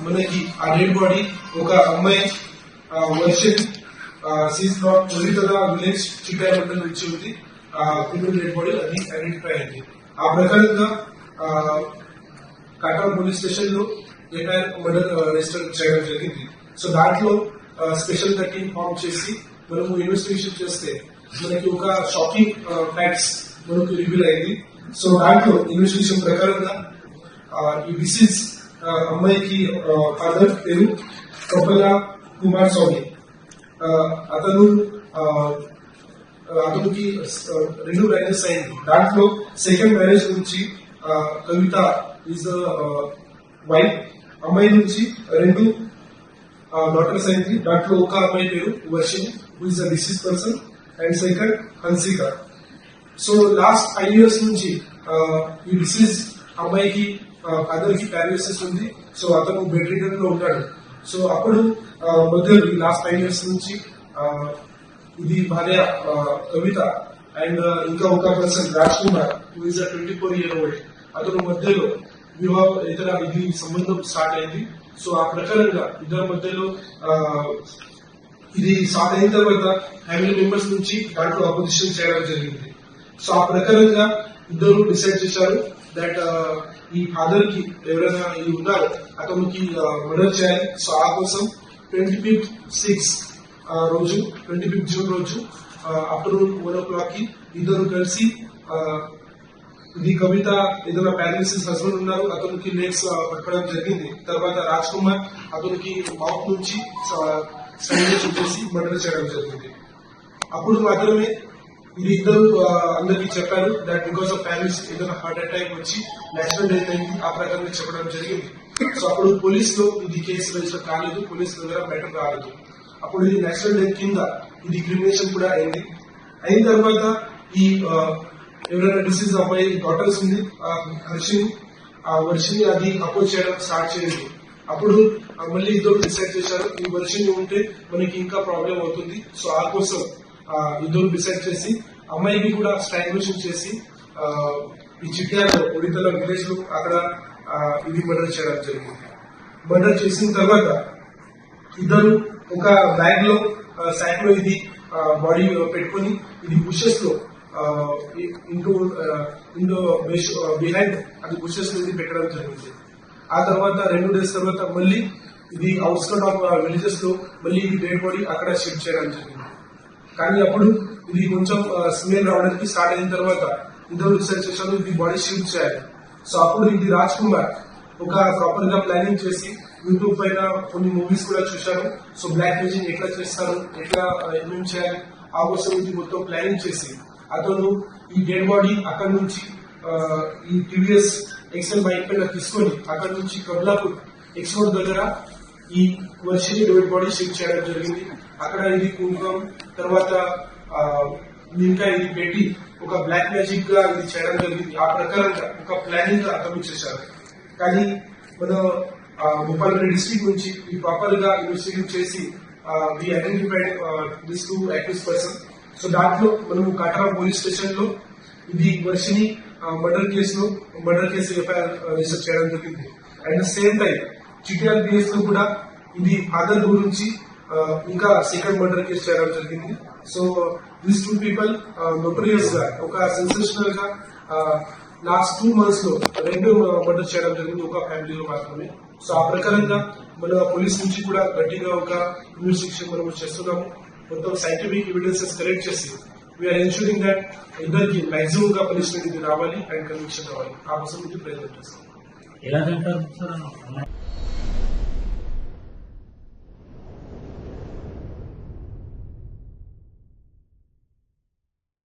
మనకి ఆ dead body ఒక అమ్మాయి version seize from Oritala village Chittala నుంచి ఉంది. ఫిమేల్ డెడ్ బాడీ అది ఐడెంటిఫై అయింది. ఆ ప్రకారంగా కాటా పోలీస్ స్టేషన్ లో ఎఫ్ఐఆర్ మర్డర్ రిజిస్టర్ చేయడం జరిగింది. సో దాంట్లో స్పెషల్ 13 ఫామ్ చేసి మనము ఇన్వెస్టిగేషన్ చేస్తే మనకి ఒక షాకింగ్ ఫ్యాక్ట్స్ మనకు రివీల్ అయింది. సో దాంట్లో ఇన్వెస్టిగేషన్ ప్రకారంగా ఈ డిసీజ్ అమ్మాయికి ఫాదర్ పేరు కొప్పల కుమార్ స్వామి. అతనికి 2 మ్యారేజెస్ అయింది. దాంట్లో సెకండ్ మ్యారేజ్ నుంచి కవిత ఈజ్ ద వైఫ్. అమ్మాయి నుంచి 2 డాటర్స్ అయింది. దాంట్లో ఒక అమ్మాయి పేరు Varshini who is the deceased person and second Hansika. So last 5 years నుంచి ఈ డిసీజ్ అమ్మాయికి ఫాదర్ కి పారాలిసిస్ ఉంది. సో అతను బెడ్ రిడన్ లో ఉంటాడు. సో అప్పుడు మధ్యలో లాస్ట్ 5 years నుంచి ఇది భార్య కవిత అండ్ ఇంకా ఒక person Raj Kumar who is 24 year old. అతను మధ్యలో ఇతర ఇది సంబంధం స్టార్ట్ అయింది. సో ఆ ప్రకారంగా ఇద్దరి మధ్యలో ఇది స్టార్ట్ అయిన తర్వాత ఫ్యామిలీ మెంబర్స్ నుంచి దాంట్లో అపోజిషన్ చేయడం జరిగింది. సో ఆ ప్రకారంగా ఇద్దరు డిసైడ్ చేశారు దట్ ఈ ఫాదర్ కి ఎవరైనా ఇది ఉన్నారో అతనికి మర్డర్ చేయాలి. సో ఆ కోసం 25th June రోజు ఆఫ్టర్నూన్ 1 o'clock కి ఇద్దరు కలిసి ఇది కవిత ఏదైనా పారాలిసిస్ హస్బెండ్ ఉన్నారు అతనికి లెగ్స్ పట్టడం జరిగింది. తర్వాత రాజ్ కుమార్ అతనికి మౌత్ నుంచి స్ట్రాంగులేషన్ చేసి మర్డర్ చేయడం జరిగింది. అప్పుడు మాత్రమే ఇది ఇద్దరు అందరికి చెప్పారు దట్ బికాస్ ఆఫ్ పారాలిసిస్ ఏదైనా హార్ట్ అటాక్ వచ్చి నేషనల్ డెత్ అయింది. ఆ ప్రకారంగా చెప్పడం జరిగింది. సో అప్పుడు పోలీస్ లో ఇది కేసు రిజిస్టర్ కాలేదు, పోలీస్ దగ్గర బయటకు రాలేదు. అప్పుడు ఇది నేషనల్ డెత్ కింద ఇది క్రిమినేషన్ కూడా అయింది. అయిన తర్వాత ఈ ఎవరైనా డిసీజ్ అబ్బాయి డాటర్స్ ఉంది వర్షిని అది అపోజ్ చేయడం స్టార్ట్ చేయండి. అప్పుడు మళ్ళీ ఇద్దరు డిసైడ్ చేశారు ఈ వర్షిని ఉంటే మనకి ఇంకా ప్రాబ్లం అవుతుంది. సో ఆ కోసం ఇద్దరు డిసైడ్ చేసి అమ్మాయికి కూడా స్ట్రాంగులేషన్ చేసి ఈ చిట్యాలో ఒడితల విలేజ్ లో అక్కడ ఇది మర్డర్ చేయడం జరిగింది. మర్డర్ చేసిన తర్వాత ఇద్దరు ఒక బ్యాగ్ లో సాక్ లో ఇది బాడీ పెట్టుకుని ఇది బుషెస్ లో బిహైండ్ అది బుషెస్ లో ఇది పెట్టడం జరిగింది. ఆ తర్వాత 2 days తర్వాత మళ్ళీ ఇది అవుట్స్కట్ ఆఫ్ విలేజెస్ లో మళ్ళీ ఇది డెడ్ బాడీ అక్కడ షిఫ్ట్ చేయడం జరిగింది. కానీ అప్పుడు ఇది కొంచెం స్మెల్ రావడానికి స్టార్ట్ అయిన తర్వాత ఇద్దరు డిసైడ్ చేశారు ఇది బాడీ షిఫ్ట్ చేయాలి. సో అప్పుడు ఇది రాజ్ కుమార్ ఒక ప్రాపర్ గా ప్లానింగ్ చేసి యూట్యూబ్ పైన కొన్ని మూవీస్ కూడా చూశారు. సో బ్లాక్ మెయిలింగ్ ఎట్లా చేస్తారు, ఎట్లా ఏమేం చేయాలి ఆ కోసం ఇది మొత్తం ప్లానింగ్ చేసి అతను ఈ డెడ్ బాడీ అక్కడ నుంచి ఈ టీవీఎస్ ఎక్సెల్ బైక్ పైన తీసుకొని అక్కడ నుంచి కబ్లాపూర్ ఎక్స్పోర్ట్ దగ్గర ఈ వర్షిని డెడ్ బాడీ షిఫ్ట్ చేయడం జరిగింది. అక్కడ ఇది కుంకుమం తర్వాత ఇంకా ఇది పెట్టి ఒక బ్లాక్ మ్యాజిక్ గా ఇది చేయడం జరిగింది. ఆ ప్రకారంగా ఒక ప్లానింగ్ గా అతను చేశారు. కానీ మన భూపాలపల్లి డిస్ట్రిక్ట్ నుంచి ఈ ప్రాపర్ గా ఇన్వెస్టిగేట్ చేసి we identified this 2 accused person. So దాంట్లో మనము కాటా పోలీస్ స్టేషన్ లో ఇది Varshini murder case FIR register చేయడం జరిగింది. And same time Chityala PS లో కూడా ఇది ఫాదర్ గురించి ఇంకా సెకండ్ మర్డర్ కేసు చేయడం జరిగింది. సో దీస్ 2 people నోటరియస్ గా ఒక సెన్సేషనల్ గా లాస్ట్ 2 months లో 2 మర్డర్ చేయడం జరిగింది ఒక ఫ్యామిలీలో మాత్రమే. సో ఆ ప్రకారంగా మన పోలీస్ నుంచి కూడా గట్టిగా ఒక ఇన్వెస్టిగేషన్ మనం చేస్తున్నాము. మొత్తం సైంటిఫిక్ ఎవిడెన్సెస్ కలెక్ట్ చేసి వీఆర్ ఎన్షూరింగ్ దట్ ఇద్దరికి మాక్సిమం గా పనిష్మెంట్ ఇది రావాలి అండ్ కన్విక్షన్ రావాలి. ఆ కోసం ఇది ప్రయత్నం చేస్తాం.